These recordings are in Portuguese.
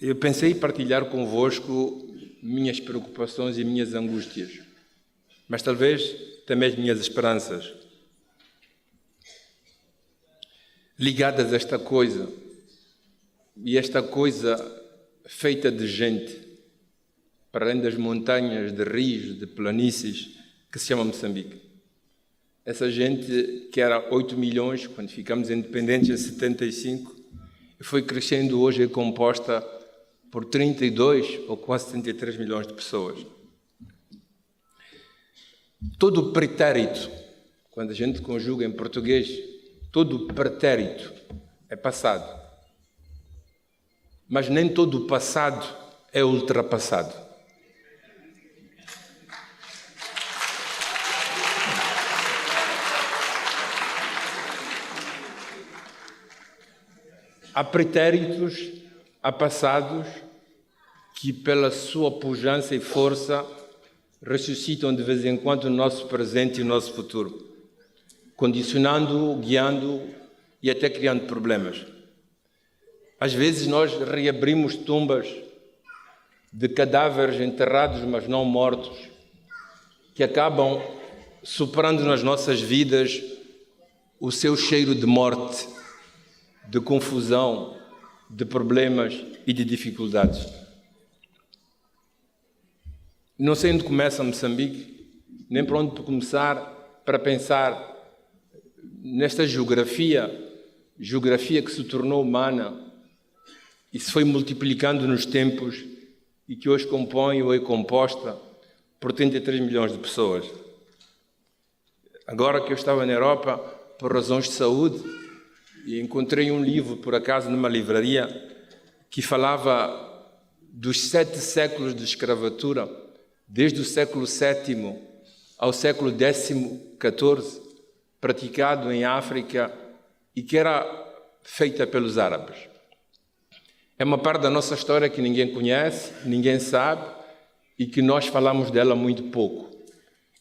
Eu pensei em partilhar convosco minhas preocupações e minhas angústias, mas talvez também as minhas esperanças, ligadas a esta coisa, e esta coisa feita de gente, para além das montanhas, de rios, de planícies, que se chama Moçambique. Essa gente, que era 8 milhões, quando ficamos independentes em 75, foi crescendo, hoje é composta por 32 ou quase 33 milhões de pessoas. Todo o pretérito, quando a gente conjuga em português, todo o pretérito é passado. Mas nem todo o passado é ultrapassado. Há pretéritos, há passados que, pela sua pujança e força, ressuscitam de vez em quando o nosso presente e o nosso futuro, condicionando-o, guiando-o e até criando problemas. Às vezes nós reabrimos tumbas de cadáveres enterrados, mas não mortos, que acabam soprando nas nossas vidas o seu cheiro de morte, de confusão, de problemas e de dificuldades. Não sei onde começa Moçambique, nem por onde começar para pensar nesta geografia que se tornou humana e se foi multiplicando nos tempos e que hoje compõe ou é composta por 33 milhões de pessoas. Agora que eu estava na Europa por razões de saúde e encontrei um livro, por acaso, numa livraria, que falava dos 7 séculos de escravatura, desde o século VII ao século XIV, praticado em África e que era feita pelos árabes. É uma parte da nossa história que ninguém conhece, ninguém sabe e que nós falamos dela muito pouco.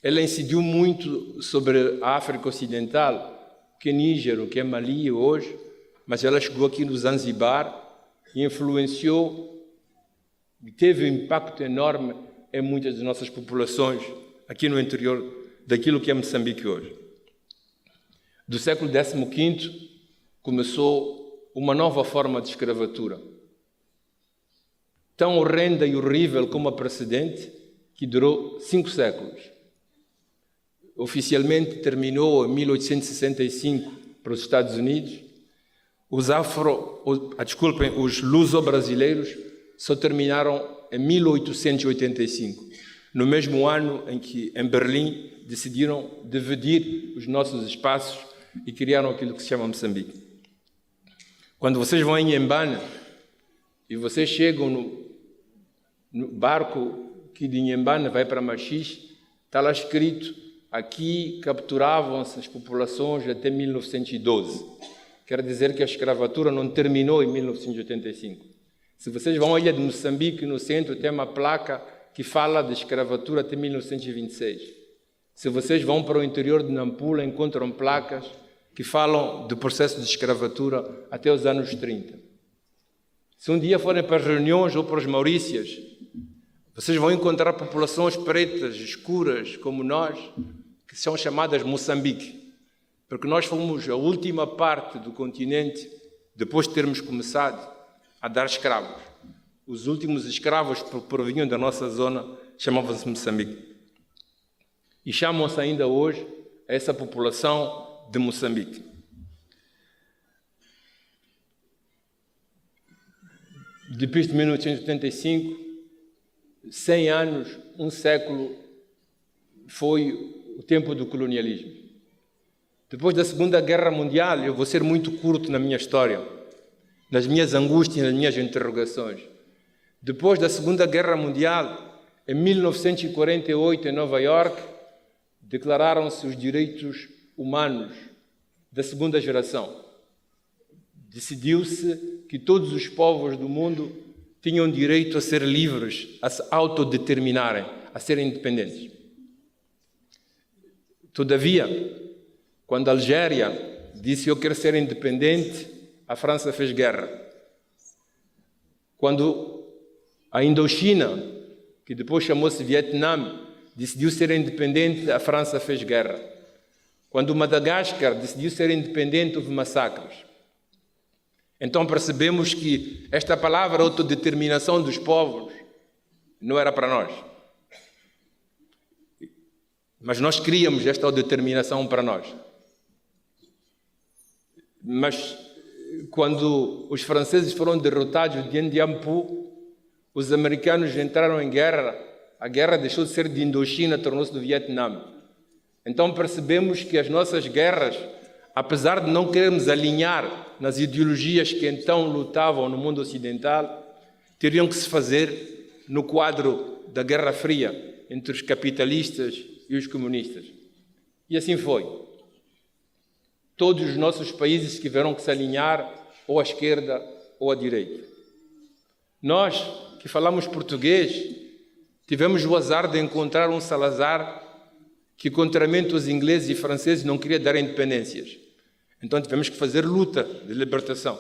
Ela incidiu muito sobre a África Ocidental, o que é Níger, o que é Mali hoje, mas ela chegou aqui no Zanzibar e influenciou e teve um impacto enorme em muitas das nossas populações aqui no interior daquilo que é Moçambique hoje. Do século XV começou uma nova forma de escravatura, tão horrenda e horrível como a precedente, que durou 5 séculos. Oficialmente terminou em 1865 para os Estados Unidos. Os luso-brasileiros só terminaram em 1885, no mesmo ano em que, em Berlim, decidiram dividir os nossos espaços e criaram aquilo que se chama Moçambique. Quando vocês vão em Inhambane e vocês chegam no barco que de Inhambane vai para Machixe, está lá escrito: aqui capturavam-se as populações até 1912. Quer dizer que a escravatura não terminou em 1985. Se vocês vão à ilha de Moçambique, no centro, tem uma placa que fala de escravatura até 1926. Se vocês vão para o interior de Nampula, encontram placas que falam do processo de escravatura até os anos 30. Se um dia forem para as reuniões ou para as Maurícias, vocês vão encontrar populações pretas, escuras, como nós, que são chamadas Moçambique, porque nós fomos a última parte do continente, depois de termos começado a dar escravos. Os últimos escravos que provinham da nossa zona chamavam-se Moçambique. E chamam-se ainda hoje a essa população de Moçambique. Depois de 1985, 100 anos, um século, foi o tempo do colonialismo. Depois da Segunda Guerra Mundial, eu vou ser muito curto na minha história, nas minhas angústias, nas minhas interrogações. Depois da Segunda Guerra Mundial, em 1948, em Nova Iorque, declararam-se os direitos humanos da segunda geração. Decidiu-se que todos os povos do mundo tinham direito a ser livres, a se autodeterminarem, a serem independentes. Todavia, quando a Algéria disse eu quero ser independente, a França fez guerra. Quando a Indochina, que depois chamou-se Vietnã, decidiu ser independente, a França fez guerra. Quando Madagascar decidiu ser independente, houve massacres. Então percebemos que esta palavra autodeterminação dos povos não era para nós. Mas nós queríamos esta autodeterminação para nós. Mas quando os franceses foram derrotados de Dien Bien Phu, os americanos entraram em guerra, a guerra deixou de ser de Indochina, tornou-se do Vietnã. Então percebemos que as nossas guerras, apesar de não querermos alinhar nas ideologias que então lutavam no mundo ocidental, teriam que se fazer no quadro da Guerra Fria entre os capitalistas e os comunistas. E assim foi. Todos os nossos países tiveram que se alinhar ou à esquerda ou à direita. Nós, que falamos português, tivemos o azar de encontrar um Salazar que, contrariamente aos ingleses e franceses, não queria dar independências. Então tivemos que fazer luta de libertação.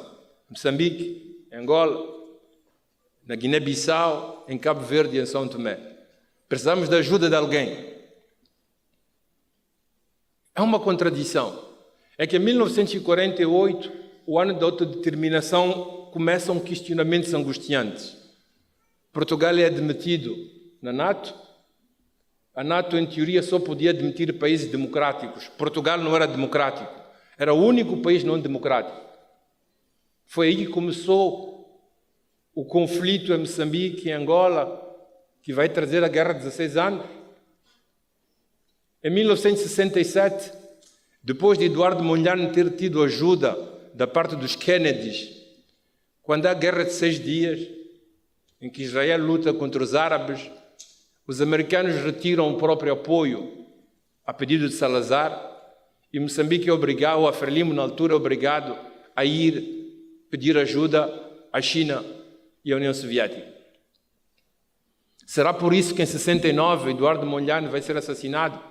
Em Moçambique, em Angola, na Guiné-Bissau, em Cabo Verde e em São Tomé. Precisamos da ajuda de alguém. É uma contradição. É que em 1948, o ano da autodeterminação, começam questionamentos angustiantes. Portugal é admitido na NATO. A NATO, em teoria, só podia admitir países democráticos. Portugal não era democrático. Era o único país não democrático. Foi aí que começou o conflito em Moçambique e Angola, que vai trazer a guerra de 16 anos. Em 1967, depois de Eduardo Mondlane ter tido ajuda da parte dos Kennedys, quando há a guerra de 6 dias, em que Israel luta contra os árabes, os americanos retiram o próprio apoio a pedido de Salazar e Moçambique é obrigado, ou a Frelimo na altura é obrigado a ir pedir ajuda à China e à União Soviética. Será por isso que em 69 Eduardo Mondlane vai ser assassinado?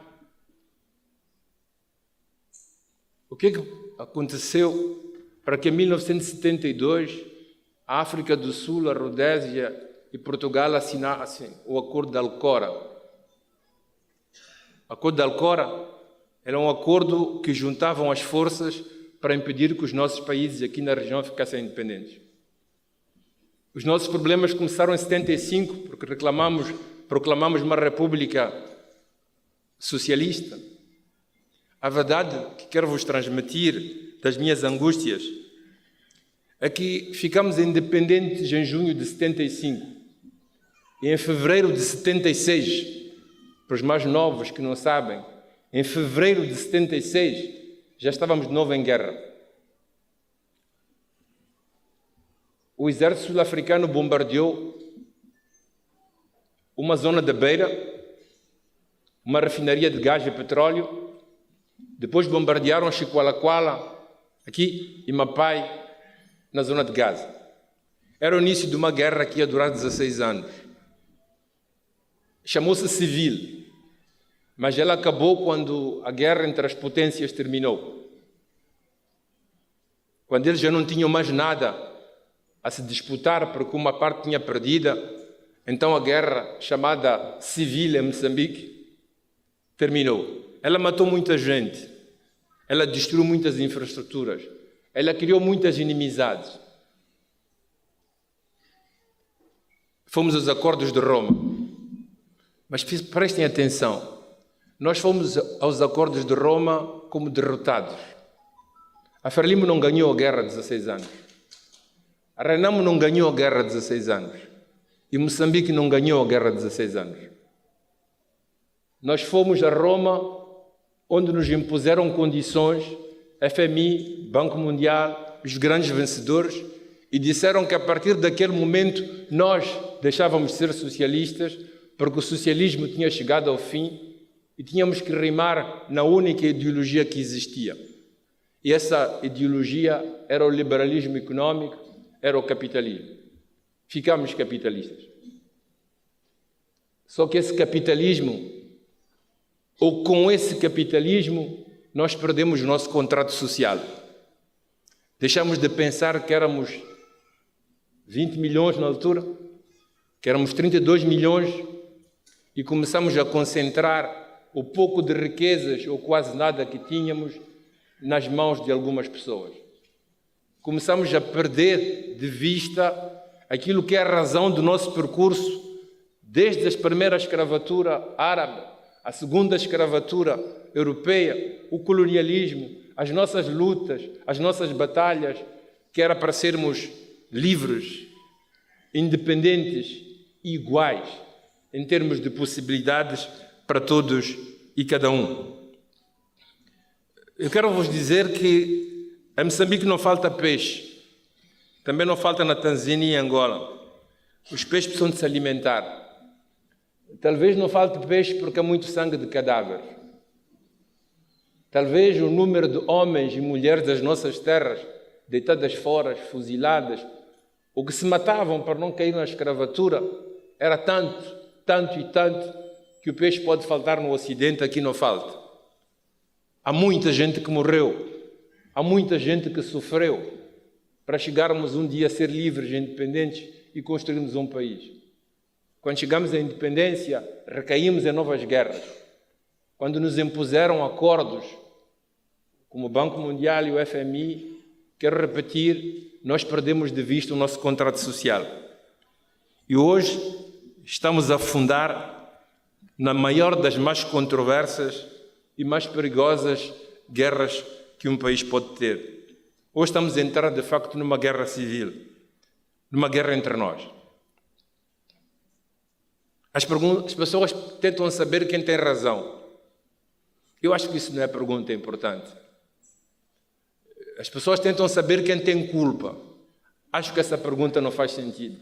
O que aconteceu para que em 1972 a África do Sul, a Rodésia e Portugal assinassem o Acordo de Alcora? O Acordo de Alcora era um acordo que juntavam as forças para impedir que os nossos países aqui na região ficassem independentes. Os nossos problemas começaram em 75, porque proclamamos uma república socialista. A verdade que quero vos transmitir das minhas angústias é que ficamos independentes em junho de 75 e em fevereiro de 76, para os mais novos que não sabem, em fevereiro de 76 já estávamos de novo em guerra. O exército sul-africano bombardeou uma zona da Beira, uma refinaria de gás e petróleo. Depois bombardearam Chiqualaquala, aqui, e Mapai, na zona de Gaza. Era o início de uma guerra que ia durar 16 anos. Chamou-se civil, mas ela acabou quando a guerra entre as potências terminou. Quando eles já não tinham mais nada a se disputar, porque uma parte tinha perdida, então a guerra chamada civil em Moçambique terminou. Ela matou muita gente, ela destruiu muitas infraestruturas, ela criou muitas inimizades. Fomos aos Acordos de Roma, mas prestem atenção, nós fomos aos Acordos de Roma como derrotados. A Frelimo não ganhou a guerra de 16 anos, a Renamo não ganhou a guerra de 16 anos e Moçambique não ganhou a guerra de 16 anos. Nós fomos a Roma, onde nos impuseram condições, FMI, Banco Mundial, os grandes vencedores, e disseram que a partir daquele momento nós deixávamos de ser socialistas, porque o socialismo tinha chegado ao fim e tínhamos que rimar na única ideologia que existia. E essa ideologia era o liberalismo econômico, era o capitalismo. Ficámos capitalistas. Só que esse capitalismo, ou com esse capitalismo, nós perdemos o nosso contrato social. Deixamos de pensar que éramos 20 milhões na altura, que éramos 32 milhões, e começamos a concentrar o pouco de riquezas ou quase nada que tínhamos nas mãos de algumas pessoas. Começamos a perder de vista aquilo que é a razão do nosso percurso, desde a primeira escravatura árabe, a segunda escravatura europeia, o colonialismo, as nossas lutas, as nossas batalhas, que era para sermos livres, independentes e iguais, em termos de possibilidades para todos e cada um. Eu quero vos dizer que em Moçambique não falta peixe, também não falta na Tanzânia e Angola. Os peixes precisam de se alimentar. Talvez não falte peixe porque há muito sangue de cadáver. Talvez o número de homens e mulheres das nossas terras, deitadas fora, fuziladas, ou que se matavam para não cair na escravatura, era tanto, tanto e tanto, que o peixe pode faltar no Ocidente, aqui não falta. Há muita gente que morreu, há muita gente que sofreu, para chegarmos um dia a ser livres e independentes e construirmos um país. Quando chegamos à independência, recaímos em novas guerras. Quando nos impuseram acordos, como o Banco Mundial e o FMI, quero repetir, nós perdemos de vista o nosso contrato social. E hoje estamos a afundar na maior das mais controversas e mais perigosas guerras que um país pode ter. Hoje estamos a entrar, de facto, numa guerra civil, numa guerra entre nós. As pessoas tentam saber quem tem razão. Eu acho que isso não é pergunta importante. As pessoas tentam saber quem tem culpa. Acho que essa pergunta não faz sentido.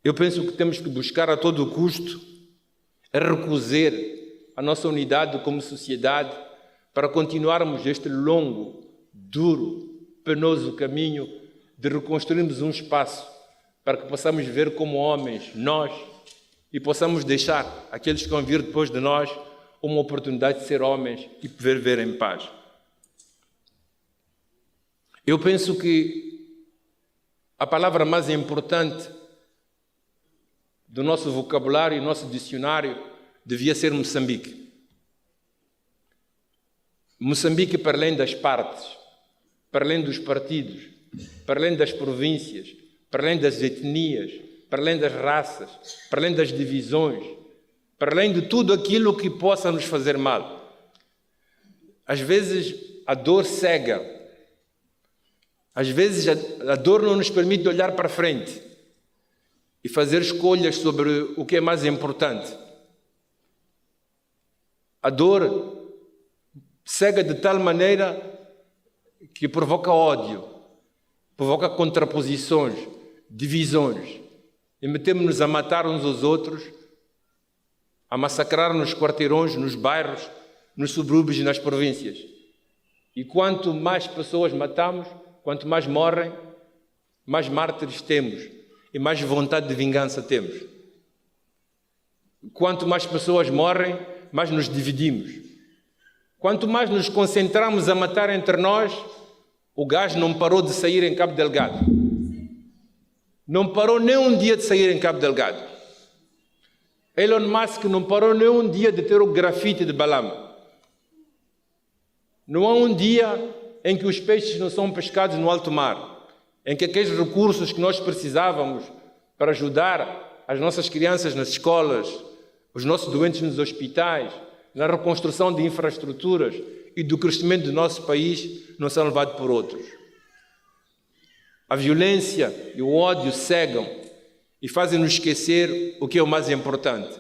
Eu penso que temos que buscar a todo custo recusar a nossa unidade como sociedade para continuarmos este longo, duro, penoso caminho de reconstruirmos um espaço para que possamos ver como homens, nós, e possamos deixar aqueles que vão vir depois de nós uma oportunidade de ser homens e poder viver em paz. Eu penso que a palavra mais importante do nosso vocabulário e nosso dicionário devia ser Moçambique. Moçambique, para além das partes, para além dos partidos, para além das províncias, para além das etnias, para além das raças, para além das divisões, para além de tudo aquilo que possa nos fazer mal. Às vezes a dor cega, às vezes a dor não nos permite olhar para frente e fazer escolhas sobre o que é mais importante. A dor cega de tal maneira que provoca ódio, provoca contraposições, divisões, e metemos-nos a matar uns aos outros, a massacrar nos quarteirões, nos bairros, nos subúrbios e nas províncias. E quanto mais pessoas matamos, quanto mais morrem, mais mártires temos e mais vontade de vingança temos. Quanto mais pessoas morrem, mais nos dividimos. Quanto mais nos concentramos a matar entre nós, o gás não parou de sair em Cabo Delgado. Não parou nem um dia de sair em Cabo Delgado. Elon Musk não parou nem um dia de ter o grafite de Balama. Não há um dia em que os peixes não são pescados no alto mar, em que aqueles recursos que nós precisávamos para ajudar as nossas crianças nas escolas, os nossos doentes nos hospitais, na reconstrução de infraestruturas e do crescimento do nosso país, não são levados por outros. A violência e o ódio cegam e fazem-nos esquecer o que é o mais importante.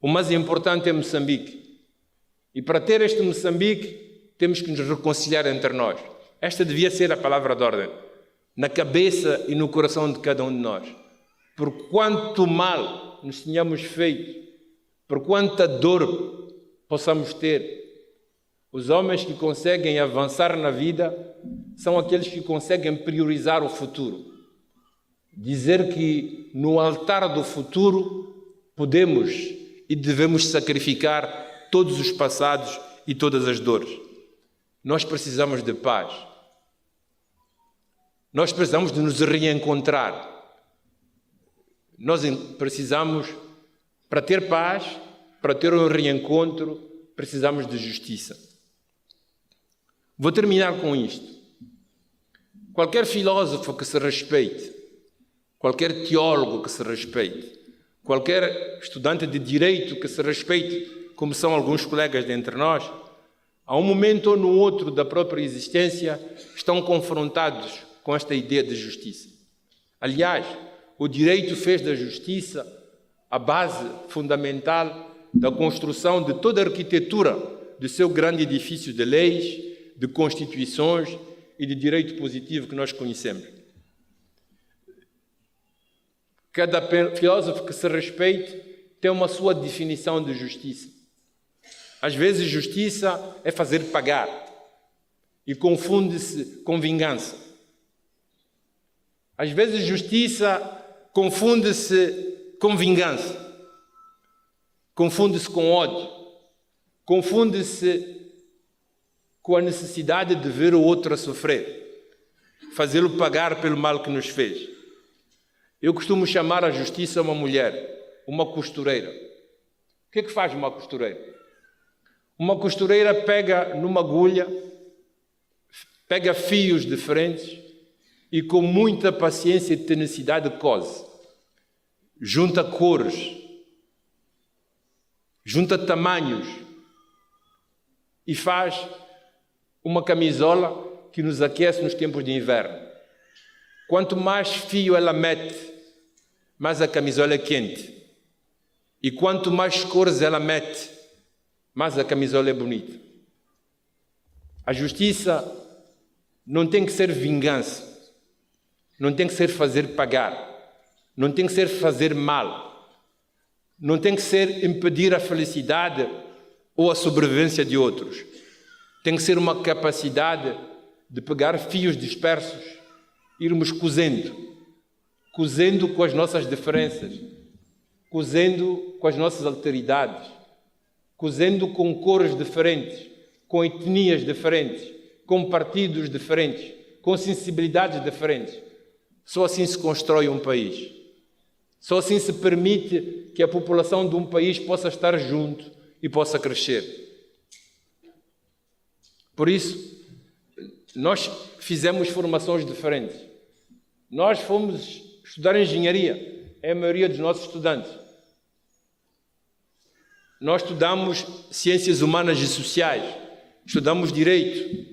O mais importante é Moçambique. E para ter este Moçambique, temos que nos reconciliar entre nós. Esta devia ser a palavra de ordem, na cabeça e no coração de cada um de nós. Por quanto mal nos tenhamos feito, por quanta dor possamos ter, os homens que conseguem avançar na vida são aqueles que conseguem priorizar o futuro. Dizer que no altar do futuro podemos e devemos sacrificar todos os passados e todas as dores. Nós precisamos de paz. Nós precisamos de nos reencontrar. Nós precisamos, para ter paz, para ter um reencontro, precisamos de justiça. Vou terminar com isto. Qualquer filósofo que se respeite, qualquer teólogo que se respeite, qualquer estudante de direito que se respeite, como são alguns colegas dentre nós, a um momento ou no outro da própria existência, estão confrontados com esta ideia de justiça. Aliás, o direito fez da justiça a base fundamental da construção de toda a arquitetura do seu grande edifício de leis, de constituições e de direito positivo que nós conhecemos. Cada filósofo que se respeite tem uma sua definição de justiça. Às vezes, justiça é fazer pagar e confunde-se com vingança. Às vezes, justiça confunde-se com vingança, confunde-se com ódio, confunde-se com a necessidade de ver o outro a sofrer, fazê-lo pagar pelo mal que nos fez. Eu costumo chamar a justiça uma mulher, uma costureira. O que é que faz uma costureira? Uma costureira pega numa agulha, pega fios diferentes e com muita paciência e tenacidade cose. Junta cores, junta tamanhos e faz uma camisola que nos aquece nos tempos de inverno. Quanto mais fio ela mete, mais a camisola é quente. E quanto mais cores ela mete, mais a camisola é bonita. A justiça não tem que ser vingança, não tem que ser fazer pagar, não tem que ser fazer mal, não tem que ser impedir a felicidade ou a sobrevivência de outros. Tem que ser uma capacidade de pegar fios dispersos, irmos cozendo com as nossas diferenças, cozendo com as nossas alteridades, cozendo com cores diferentes, com etnias diferentes, com partidos diferentes, com sensibilidades diferentes. Só assim se constrói um país. Só assim se permite que a população de um país possa estar junto e possa crescer. Por isso, nós fizemos formações diferentes. Nós fomos estudar engenharia, é a maioria dos nossos estudantes. Nós estudamos ciências humanas e sociais, estudamos direito.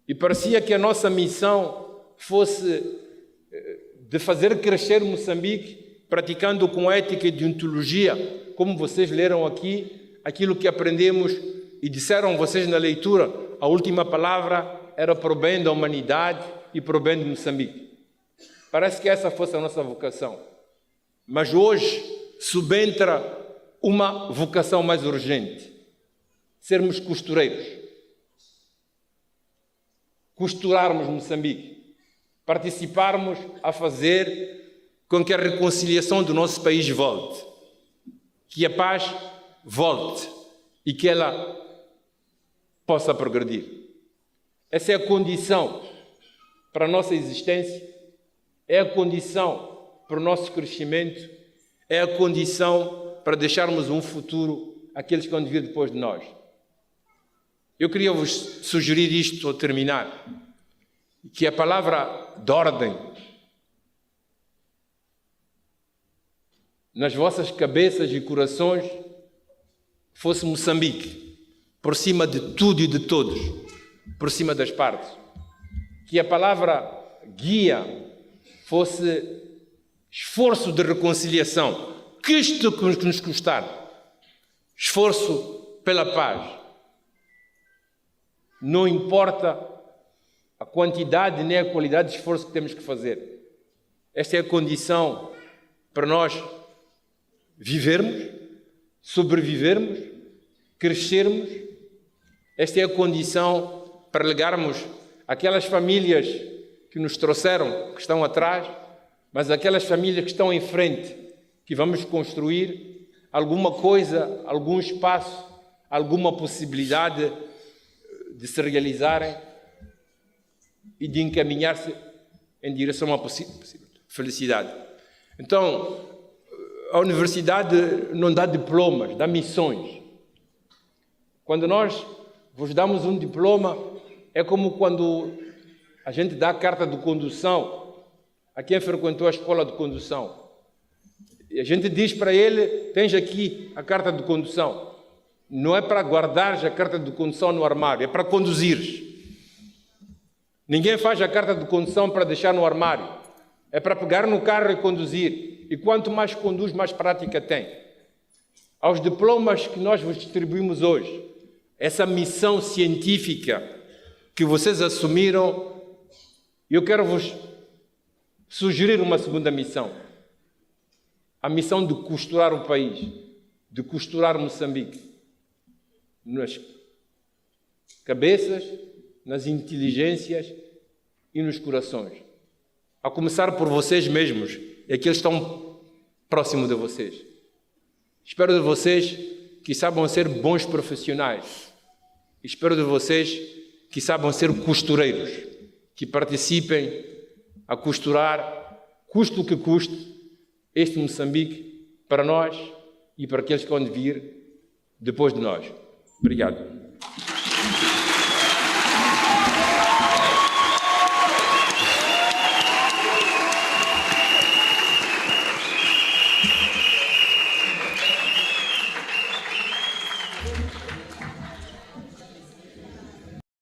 E parecia que a nossa missão fosse de fazer crescer Moçambique, praticando com ética e deontologia, como vocês leram aqui, aquilo que aprendemos e disseram vocês na leitura, a última palavra era para o bem da humanidade e para o bem de Moçambique. Parece que essa fosse a nossa vocação. Mas hoje subentra uma vocação mais urgente. Sermos costureiros. Costurarmos Moçambique. Participarmos a fazer com que a reconciliação do nosso país volte. Que a paz volte e que ela possa progredir. Essa é a condição para a nossa existência, é a condição para o nosso crescimento, é a condição para deixarmos um futuro àqueles que vão vir depois de nós. Eu queria vos sugerir isto ao terminar, que a palavra de ordem nas vossas cabeças e corações fosse Moçambique, por cima de tudo e de todos, por cima das partes. Que a palavra guia fosse esforço de reconciliação, que isto que nos custar, esforço pela paz. Não importa a quantidade nem a qualidade de esforço que temos que fazer. Esta é a condição para nós vivermos, sobrevivermos, crescermos. Esta é a condição para legarmos aquelas famílias que nos trouxeram, que estão atrás, mas aquelas famílias que estão em frente, que vamos construir alguma coisa, algum espaço, alguma possibilidade de se realizarem e de encaminhar-se em direção à felicidade. Então, a universidade não dá diplomas, dá missões. Quando nós vos damos um diploma, é como quando a gente dá a carta de condução a quem frequentou a escola de condução. E a gente diz para ele, tens aqui a carta de condução. Não é para guardares a carta de condução no armário, é para conduzires. Ninguém faz a carta de condução para deixar no armário. É para pegar no carro e conduzir. E quanto mais conduz, mais prática tem. Aos diplomas que nós vos distribuímos hoje, essa missão científica que vocês assumiram, eu quero vos sugerir uma segunda missão. A missão de costurar o país, de costurar Moçambique. Nas cabeças, nas inteligências e nos corações. A começar por vocês mesmos, e aqueles que estão próximos de vocês. Espero de vocês que saibam ser bons profissionais. Espero de vocês que saibam ser costureiros, que participem a costurar, custe o que custe, este Moçambique para nós e para aqueles que vão vir depois de nós. Obrigado.